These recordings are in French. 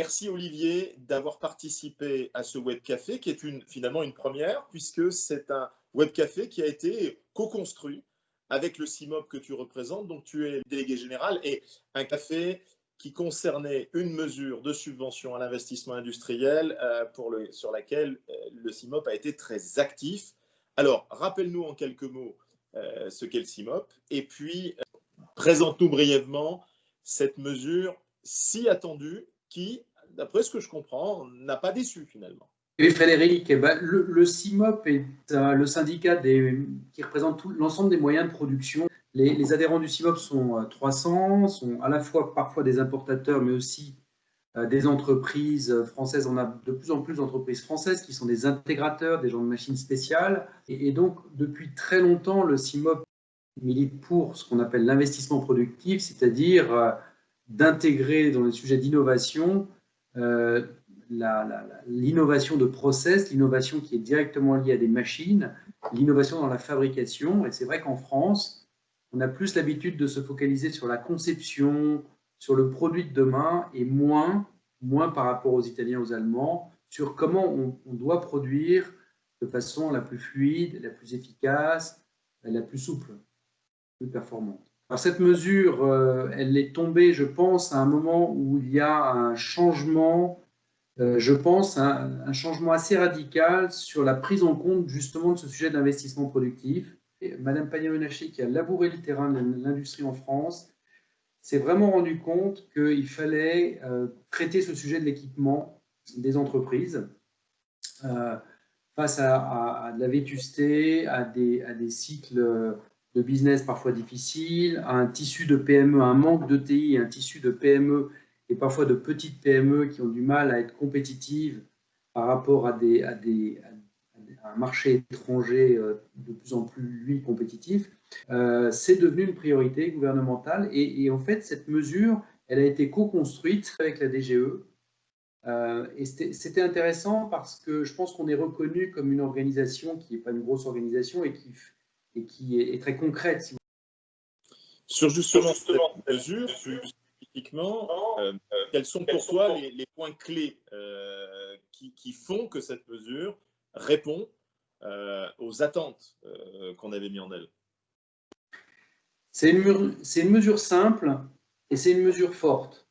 Merci Olivier d'avoir participé à ce web café qui est finalement une première puisque c'est un web café qui a été co-construit avec le CIMOP que tu représentes, donc tu es le délégué général, et un café qui concernait une mesure de subvention à l'investissement industriel sur laquelle le CIMOP a été très actif. Alors, rappelle-nous en quelques mots ce qu'est le CIMOP et puis présente-nous brièvement cette mesure si attendue qui, d'après ce que je comprends, n'a pas déçu finalement. Oui, Frédéric, le CIMOP est le syndicat qui représente l'ensemble des moyens de production. Les adhérents du CIMOP sont 300, sont à la fois parfois des importateurs, mais aussi des entreprises françaises. On a de plus en plus d'entreprises françaises qui sont des intégrateurs, des gens de machines spéciales. Et donc, depuis très longtemps, le CIMOP milite pour ce qu'on appelle l'investissement productif, c'est-à-dire d'intégrer dans les sujets d'innovation l'innovation de process, l'innovation qui est directement liée à des machines, l'innovation dans la fabrication. Et c'est vrai qu'en France, on a plus l'habitude de se focaliser sur la conception, sur le produit de demain, et moins par rapport aux Italiens, aux Allemands, sur comment on doit produire de façon la plus fluide, la plus efficace, la plus souple, plus performante. Alors cette mesure, elle est tombée, je pense, à un moment où il y a un changement, je pense, un changement assez radical sur la prise en compte justement de ce sujet d'investissement productif. Et Madame Pannier-Runacher, qui a labouré le terrain de l'industrie en France, s'est vraiment rendu compte qu'il fallait traiter ce sujet de l'équipement des entreprises face à de la vétusté, à des cycles de business parfois difficiles, à un tissu de PME, un manque de TI, un tissu de PME et parfois de petites PME qui ont du mal à être compétitives par rapport à un marché étranger de plus en plus, lui, compétitif. C'est devenu une priorité gouvernementale et en fait, cette mesure, elle a été co-construite avec la DGE. Et c'était intéressant parce que je pense qu'on est reconnu comme une organisation qui n'est pas une grosse organisation et qui est très concrète. Si Sur justement cette mesure, plus spécifiquement, quels sont pour toi les points clés qui font que cette mesure répond aux attentes qu'on avait mis en elle? C'est une mesure simple et c'est une mesure forte.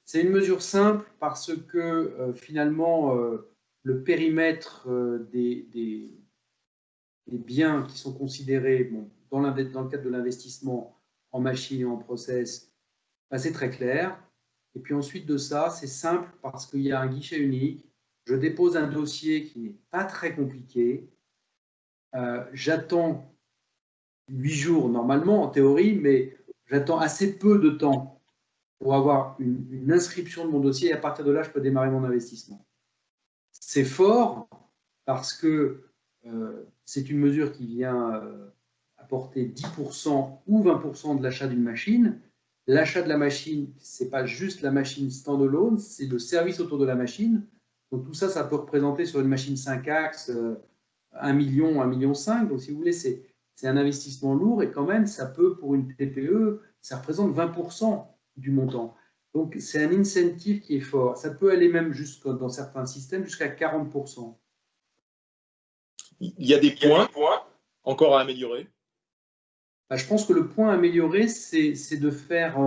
C'est une mesure simple parce que finalement, le périmètre des biens qui sont considérés dans le cadre de l'investissement en machine et en process, c'est très clair. Et puis ensuite de ça, c'est simple parce qu'il y a un guichet unique. Je dépose un dossier qui n'est pas très compliqué. J'attends 8 jours normalement en théorie, mais j'attends assez peu de temps pour avoir une inscription de mon dossier et à partir de là, je peux démarrer mon investissement. C'est fort parce que c'est une mesure qui vient apporter 10% ou 20% de l'achat d'une machine. L'achat de la machine, ce n'est pas juste la machine stand-alone, c'est le service autour de la machine. Donc tout ça, ça peut représenter sur une machine 5 axes 1 million, 1,5 million. Donc si vous voulez, c'est un investissement lourd et quand même, ça peut, pour une TPE, ça représente 20% du montant. Donc c'est un incentive qui est fort. Ça peut aller même dans certains systèmes jusqu'à 40%. Il y a des points encore à améliorer? Je pense que le point à améliorer, c'est de faire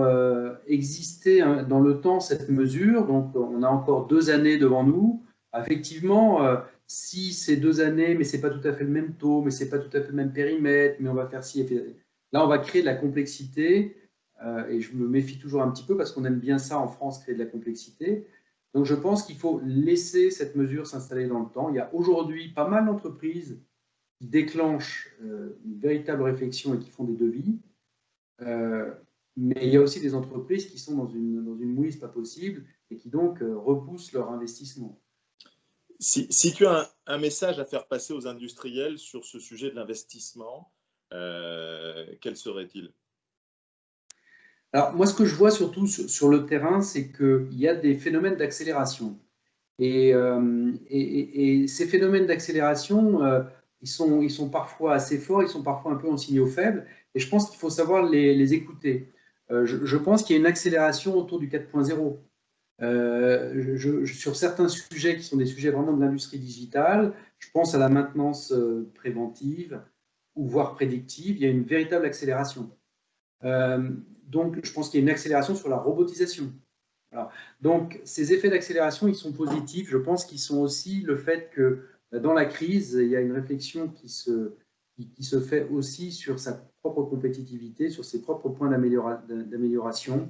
exister dans le temps cette mesure. Donc, on a encore 2 années devant nous. Effectivement, si c'est 2 années, mais ce n'est pas tout à fait le même taux, mais ce n'est pas tout à fait le même périmètre, mais on va faire ci. Là, on va créer de la complexité. Et je me méfie toujours un petit peu parce qu'on aime bien ça en France, créer de la complexité. Donc, je pense qu'il faut laisser cette mesure s'installer dans le temps. Il y a aujourd'hui pas mal d'entreprises qui déclenchent une véritable réflexion et qui font des devis. Mais il y a aussi des entreprises qui sont dans une mouise pas possible et qui donc repoussent leur investissement. Si tu as un message à faire passer aux industriels sur ce sujet de l'investissement, quel serait-il? Alors, moi, ce que je vois surtout sur le terrain, c'est qu'il y a des phénomènes d'accélération. Et ces phénomènes d'accélération, ils sont parfois assez forts, ils sont parfois un peu en signaux faibles. Et je pense qu'il faut savoir les écouter. Je pense qu'il y a une accélération autour du 4.0. Sur certains sujets qui sont des sujets vraiment de l'industrie digitale, je pense à la maintenance préventive ou voire prédictive, il y a une véritable accélération. Donc, je pense qu'il y a une accélération sur la robotisation. Alors, donc, ces effets d'accélération, ils sont positifs. Je pense qu'ils sont aussi le fait que dans la crise, il y a une réflexion qui se fait aussi sur sa propre compétitivité, sur ses propres points d'amélioration.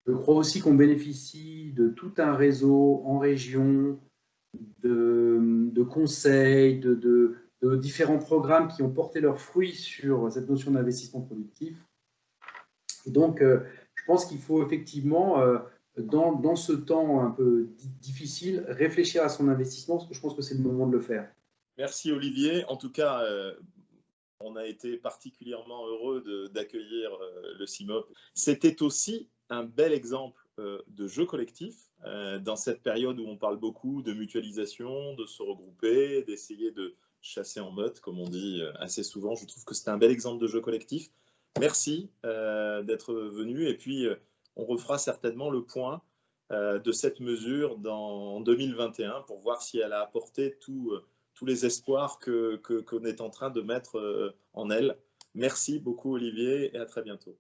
Je crois aussi qu'on bénéficie de tout un réseau en région, de conseils, de différents programmes qui ont porté leurs fruits sur cette notion d'investissement productif. Et donc, je pense qu'il faut effectivement, dans ce temps un peu difficile, réfléchir à son investissement, parce que je pense que c'est le moment de le faire. Merci Olivier. En tout cas, on a été particulièrement heureux d'accueillir le CIMOP. C'était aussi un bel exemple de jeu collectif dans cette période où on parle beaucoup de mutualisation, de se regrouper, d'essayer de chasser en meute, comme on dit assez souvent. Je trouve que c'était un bel exemple de jeu collectif. Merci d'être venu et puis on refera certainement le point de cette mesure en 2021 pour voir si elle a apporté tous les espoirs qu'on est en train de mettre en elle. Merci beaucoup Olivier et à très bientôt.